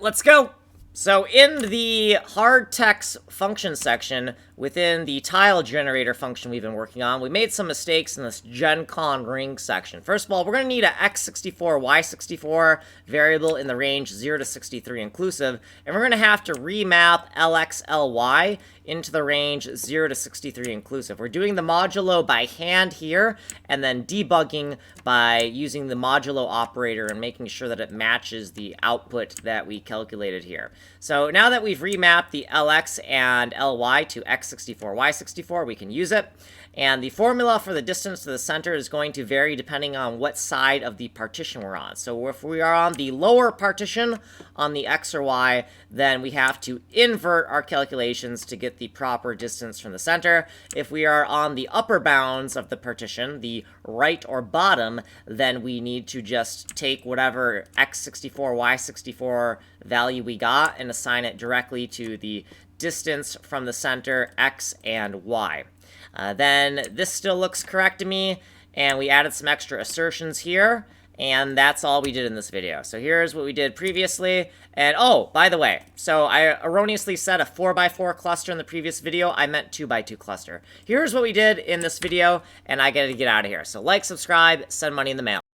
let's go. So in the Hardtex function section within the tile generator function we've been working on, we made some mistakes in this GenCon ring section. First of all, we're going to need an x64, y64 variable in the range 0 to 63 inclusive, and we're going to have to remap lx, ly into the range 0 to 63 inclusive. We're doing the modulo by hand here, and then debugging by using the modulo operator and making sure that it matches the output that we calculated here. So now that we've remapped the lx and ly to x64, y64, we can use it. And the formula for the distance to the center is going to vary depending on what side of the partition we're on. So if we are on the lower partition on the x or y, then we have to invert our calculations to get the proper distance from the center. If we are on the upper bounds of the partition, the right or bottom, then we need to just take whatever x64, y64 value we got and assign it directly to the distance from the center, x and y. Then this still looks correct to me, and we added some extra assertions here, and that's all we did in this video. So here's what we did previously, and oh, by the way, so I erroneously said a 4x4 cluster in the previous video. I meant 2x2 cluster. Here's what we did in this video, and I gotta get out of here. So like, subscribe, send money in the mail.